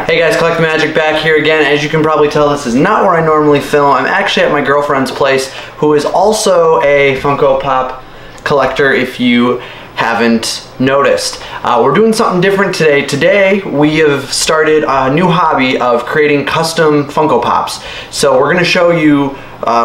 Hey guys, Collect the Magic back here again. As you can probably tell, this is not where I normally film. I'm actually at my girlfriend's place, who is also a Funko Pop collector, if you haven't noticed. We're doing something different today. Today, we have started a new hobby of creating custom Funko Pops. So we're gonna show you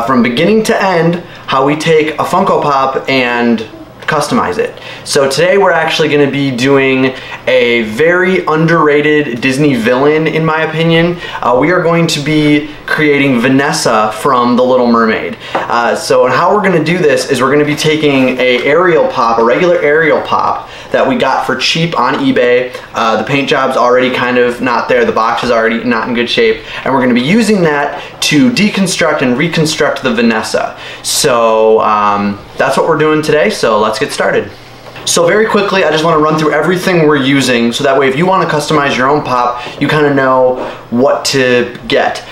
from beginning to end how we take a Funko Pop and customize it. So today we're actually going to be doing a very underrated Disney villain, in my opinion. We are going to be creating Vanessa from The Little Mermaid. So how we're going to do this is we're going to be taking a Ariel Pop, a regular Ariel Pop that we got for cheap on eBay. The paint job's already kind of not there, the box is already not in good shape, and we're going to be using that to deconstruct and reconstruct the Vanessa. So that's what we're doing today, so let's get started. So very quickly, I just want to run through everything we're using, so that way if you want to customize your own pop, you kind of know what to get.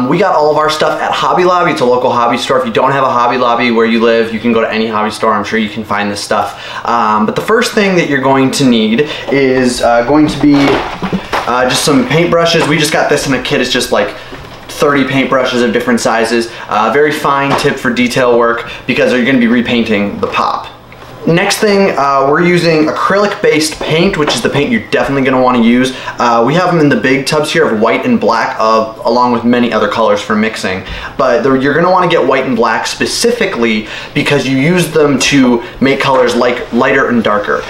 We got all of our stuff at Hobby Lobby. It's a local hobby store. If you don't have a Hobby Lobby where you live, you can go to any hobby store. I'm sure you can find this stuff. But the first thing that you're going to need is going to be just some paintbrushes. We just got this in a kit. It's just like 30 paintbrushes of different sizes. Very fine tip for detail work because you're going to be repainting the pop. Next thing, we're using acrylic-based paint, which is the paint you're definitely going to want to use. We have them in the big tubs here of white and black, along with many other colors for mixing. But you're going to want to get white and black specifically because you use them to make colors like lighter and darker.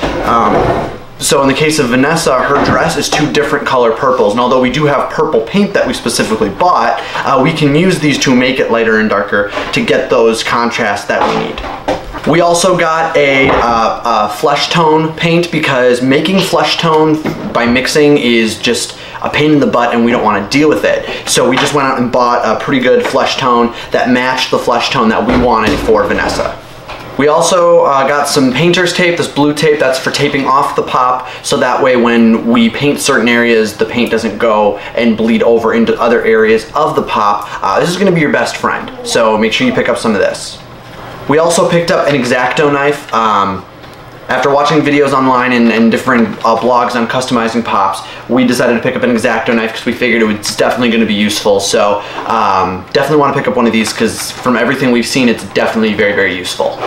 So in the case of Vanessa, her dress is two different color purples, and although we do have purple paint that we specifically bought, we can use these to make it lighter and darker to get those contrasts that we need. We also got a flesh tone paint because making flesh tone by mixing is just a pain in the butt and we don't want to deal with it. So we just went out and bought a pretty good flesh tone that matched the flesh tone that we wanted for Vanessa. We also got some painter's tape, this blue tape that's for taping off the pop, so that way when we paint certain areas, the paint doesn't go and bleed over into other areas of the pop. This is going to be your best friend, so make sure you pick up some of this. We also picked up an X-Acto knife. After watching videos online and different blogs on customizing pops, we decided to pick up an X-Acto knife because we figured it was definitely going to be useful. So definitely want to pick up one of these because from everything we've seen, it's definitely very, very useful.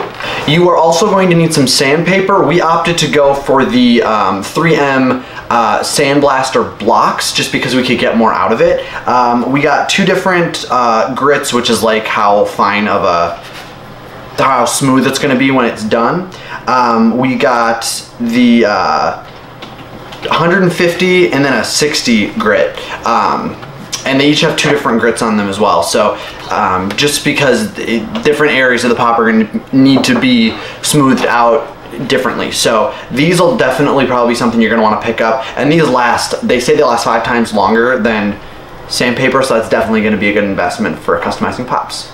You are also going to need some sandpaper. We opted to go for the 3M sandblaster blocks just because we could get more out of it. We got two different grits, which is like how fine of how smooth it's going to be when it's done. We got the 150 and then a 60 grit. And they each have two different grits on them as well. So just because different areas of the pop are going to need to be smoothed out differently. So these will definitely probably be something you're going to want to pick up. And these they say they last 5 times longer than sandpaper, so that's definitely going to be a good investment for customizing pops.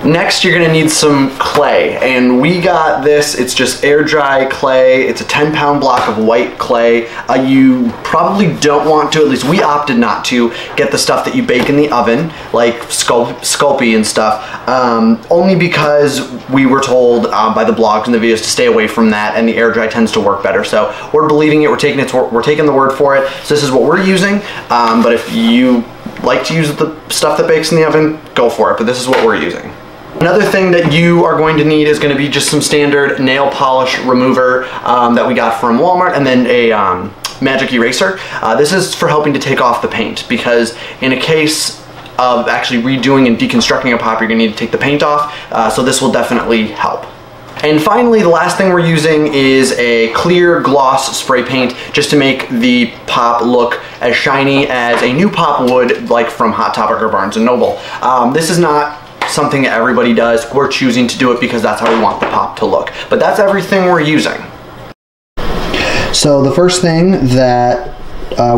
Next, you're going to need some clay, and we got this. It's just air dry clay. It's a 10-pound block of white clay. You probably don't want to, at least we opted not to, get the stuff that you bake in the oven, like Sculpey and stuff, only because we were told by the blogs and the videos to stay away from that, and the air dry tends to work better. So we're believing it, we're taking the word for it. So this is what we're using, but if you like to use the stuff that bakes in the oven, go for it, but this is what we're using. Another thing that you are going to need is going to be just some standard nail polish remover that we got from Walmart, and then a magic eraser. This is for helping to take off the paint, because in a case of actually redoing and deconstructing a pop, you're going to need to take the paint off, so this will definitely help. And finally, the last thing we're using is a clear gloss spray paint just to make the pop look as shiny as a new pop would, like from Hot Topic or Barnes & Noble. This is not something that everybody does. We're choosing to do it because that's how we want the pop to look. But that's everything we're using. So the first thing that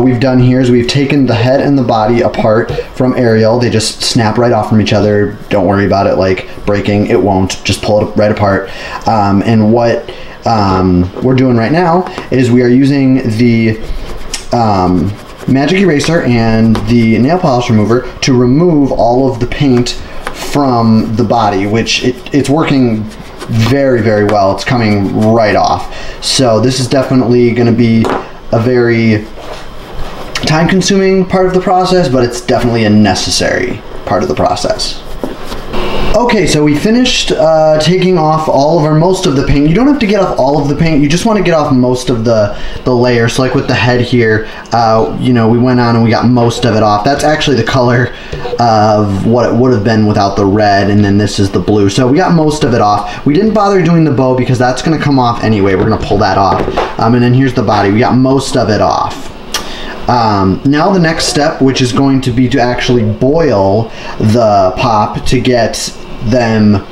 we've done here is we've taken the head and the body apart from Ariel. They just snap right off from each other. Don't worry about it like breaking. It won't. Just pull it right apart. And what we're doing right now is we are using the magic eraser and the nail polish remover to remove all of the paint from the body, which it's working very, very well. It's coming right off. So this is definitely going to be a very time-consuming part of the process, but it's definitely a necessary part of the process. Okay, so we finished taking off most of the paint. You don't have to get off all of the paint, you just want to get off most of the layers. So like with the head here, you know, we went on and we got most of it off. That's actually the color of what it would have been without the red, and then this is the blue. So we got most of it off. We didn't bother doing the bow because that's going to come off anyway. We're going to pull that off. And then here's the body. We got most of it off. Now the next step, which is going to be to actually boil the pop to get them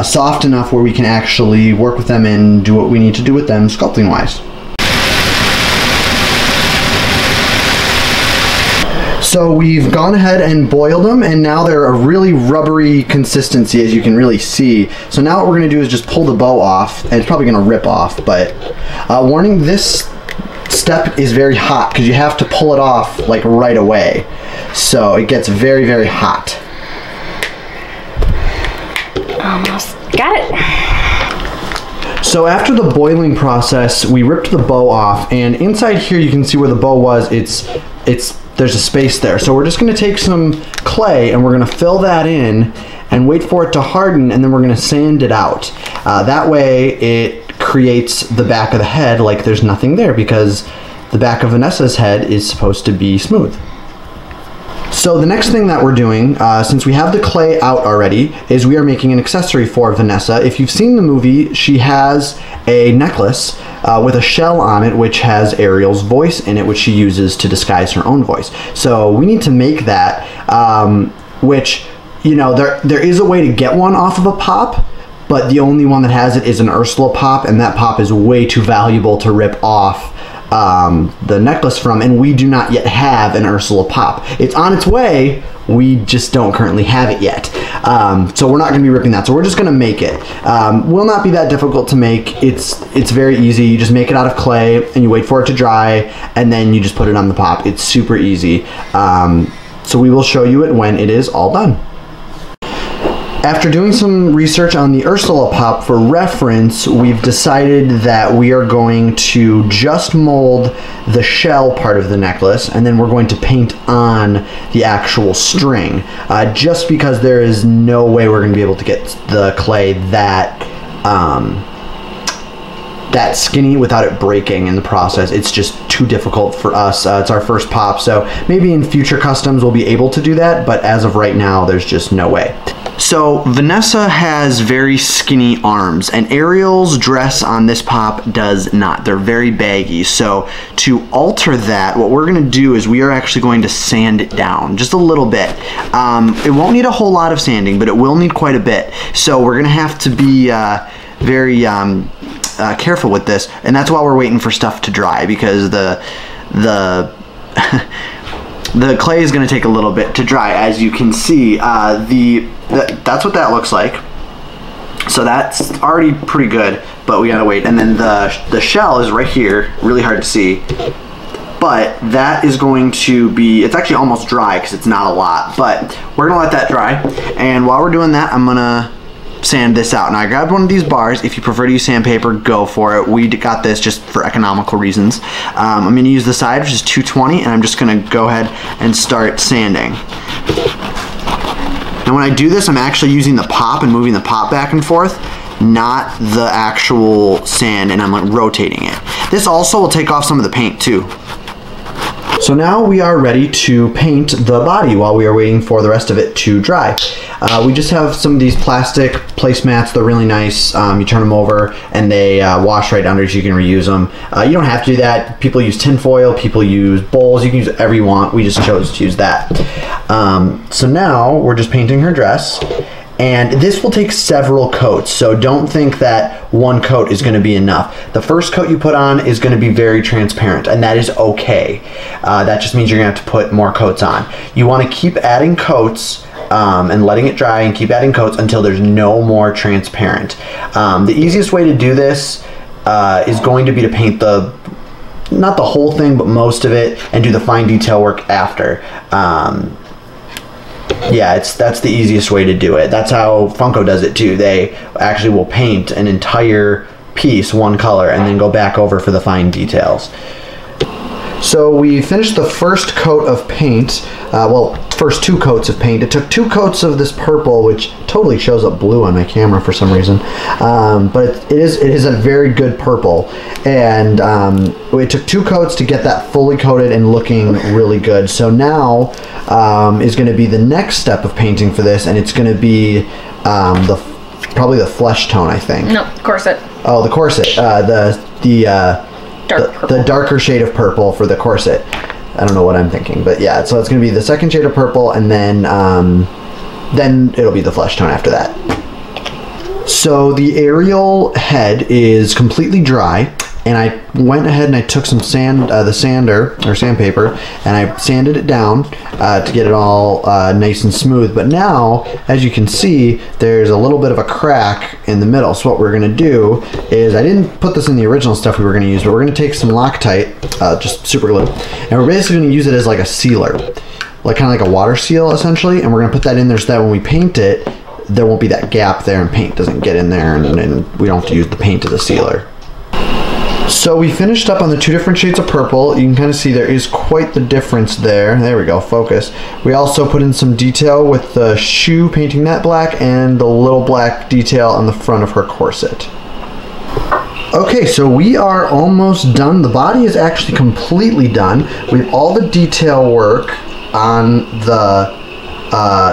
soft enough where we can actually work with them and do what we need to do with them sculpting wise. So we've gone ahead and boiled them, and now they're a really rubbery consistency, as you can really see. So now what we're going to do is just pull the bow off, and it's probably going to rip off, but warning, this step is very hot because you have to pull it off like right away. So it gets very, very hot. Almost got it. So after the boiling process, we ripped the bow off, and inside here you can see where the bow was. There's a space there. So we're just going to take some clay and we're going to fill that in and wait for it to harden, and then we're going to sand it out. That way it creates the back of the head like there's nothing there, because the back of Vanessa's head is supposed to be smooth. So the next thing that we're doing, since we have the clay out already, is we are making an accessory for Vanessa. If you've seen the movie, she has a necklace with a shell on it which has Ariel's voice in it, which she uses to disguise her own voice. So we need to make that, which, you know, there is a way to get one off of a pop, but the only one that has it is an Ursula pop, and that pop is way too valuable to rip off the necklace from, and we do not yet have an Ursula pop. It's on its way, we just don't currently have it yet. So we're not going to be ripping that, so we're just going to make it. Will not be that difficult to make. It's very easy. You just make it out of clay and you wait for it to dry, and then you just put it on the pop. It's super easy. So we will show you it when it is all done. After doing some research on the Ursula pop for reference, we've decided that we are going to just mold the shell part of the necklace, and then we're going to paint on the actual string, just because there is no way we're going to be able to get the clay that skinny without it breaking in the process. It's just too difficult for us. It's our first pop, so maybe in future customs we'll be able to do that, but as of right now there's just no way. So Vanessa has very skinny arms, and Ariel's dress on this pop does not. They're very baggy. So to alter that, what we're going to do is we are actually going to sand it down just a little bit. It won't need a whole lot of sanding, but it will need quite a bit. So we're going to have to be very careful with this, and that's why we're waiting for stuff to dry, because the the clay is going to take a little bit to dry. As you can see, that's what that looks like. So that's already pretty good, but we gotta wait. And then the shell is right here, really hard to see, but that is going to be, it's actually almost dry because it's not a lot, but we're gonna let that dry. And while we're doing that, I'm gonna sand this out. Now I grabbed one of these bars. If you prefer to use sandpaper, go for it. We got this just for economical reasons. I'm going to use the side, which is 220, and I'm just going to go ahead and start sanding. And when I do this, I'm actually using the pop and moving the pop back and forth, not the actual sand, and I'm like rotating it. This also will take off some of the paint too. So now we are ready to paint the body while we are waiting for the rest of it to dry. We just have some of these plastic placemats. They're really nice. You turn them over and they wash right under, so you can reuse them. You don't have to do that. People use tin foil, people use bowls. You can use whatever you want. We just chose to use that. So now we're just painting her dress. And this will take several coats, so don't think that one coat is going to be enough. The first coat you put on is going to be very transparent, and that is okay. That just means you're going to have to put more coats on. You want to keep adding coats and letting it dry, and keep adding coats until there's no more transparent. The easiest way to do this is going to be to paint not the whole thing, but most of it, and do the fine detail work after. Yeah, that's the easiest way to do it. That's how Funko does it too. They actually will paint an entire piece one color and then go back over for the fine details. So we finished the first coat of paint, well, first 2 coats of paint. It took 2 coats of this purple, which totally shows up blue on my camera for some reason, but it is a very good purple, and it took 2 coats to get that fully coated and looking really good. So now is going to be the next step of painting for this, and it's going to be probably the flesh tone, I think. No, corset. Oh, the corset. The darker shade of purple for the corset. I don't know what I'm thinking, but yeah, so it's going to be the second shade of purple, and then it'll be the flesh tone after that. So the Ariel head is completely dry, and I went ahead and I took some sandpaper, and I sanded it down to get it all nice and smooth. But now, as you can see, there's a little bit of a crack in the middle. So what we're gonna do is, I didn't put this in the original stuff we were gonna use, but we're gonna take some Loctite, just super glue, and we're basically gonna use it as like a sealer, like kind of like a water seal essentially, and we're gonna put that in there so that when we paint it, there won't be that gap there and paint doesn't get in there, and we don't have to use the paint as a sealer. So we finished up on the 2 different shades of purple. You can kind of see there is quite the difference there. There we go, focus. We also put in some detail with the shoe, painting that black, and the little black detail on the front of her corset. Okay, so we are almost done. The body is actually completely done. We have all the detail work on the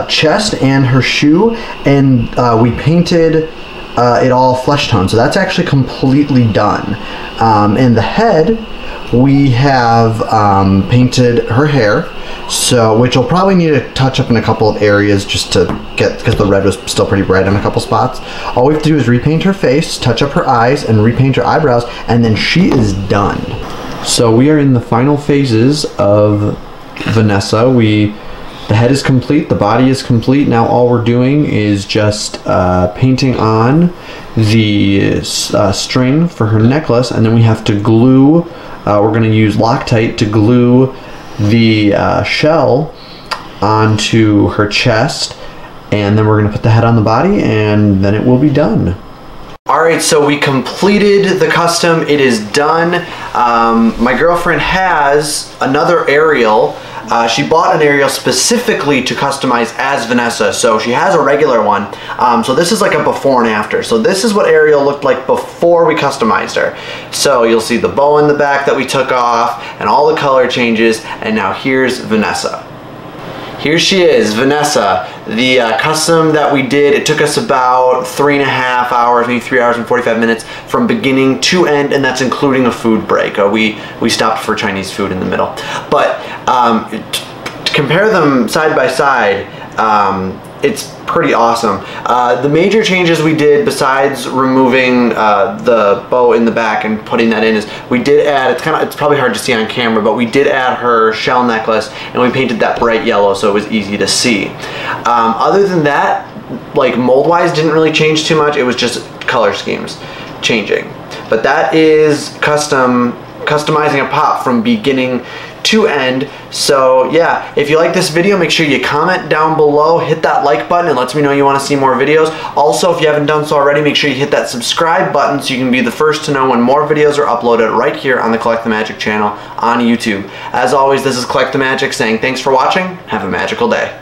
chest and her shoe, and we painted it all flesh tone, so that's actually completely done. And the head, we have painted her hair, so which will probably need a touch up in a couple of areas just to get, because the red was still pretty bright in a couple spots. All we have to do is repaint her face, touch up her eyes, and repaint her eyebrows, and then she is done. So we are in the final phases of Vanessa. The head is complete, the body is complete. Now all we're doing is just painting on the string for her necklace, and then we have to glue, we're going to use Loctite to glue the shell onto her chest, and then we're going to put the head on the body, and then it will be done. Alright, so we completed the custom. It is done. My girlfriend has another Ariel. She bought an Ariel specifically to customize as Vanessa, so she has a regular one. So this is like a before and after. So this is what Ariel looked like before we customized her. So you'll see the bow in the back that we took off and all the color changes, and now here's Vanessa. Here she is, Vanessa. The custom that we did, it took us about 3.5 hours, maybe 3 hours and 45 minutes from beginning to end, and that's including a food break. We stopped for Chinese food in the middle. But to compare them side by side, it's pretty awesome. The major changes we did, besides removing the bow in the back and putting that in, is we did add, it's probably hard to see on camera, but we did add her shell necklace, and we painted that bright yellow so it was easy to see. Other than that, like mold-wise, didn't really change too much. It was just color schemes changing. But that is customizing a pop from beginning to end. So yeah, if you like this video, make sure you comment down below, hit that like button, and lets me know you want to see more videos. Also, if you haven't done so already, make sure you hit that subscribe button so you can be the first to know when more videos are uploaded right here on the Collect the Magic channel on YouTube. As always, this is Collect the Magic saying thanks for watching. Have a magical day.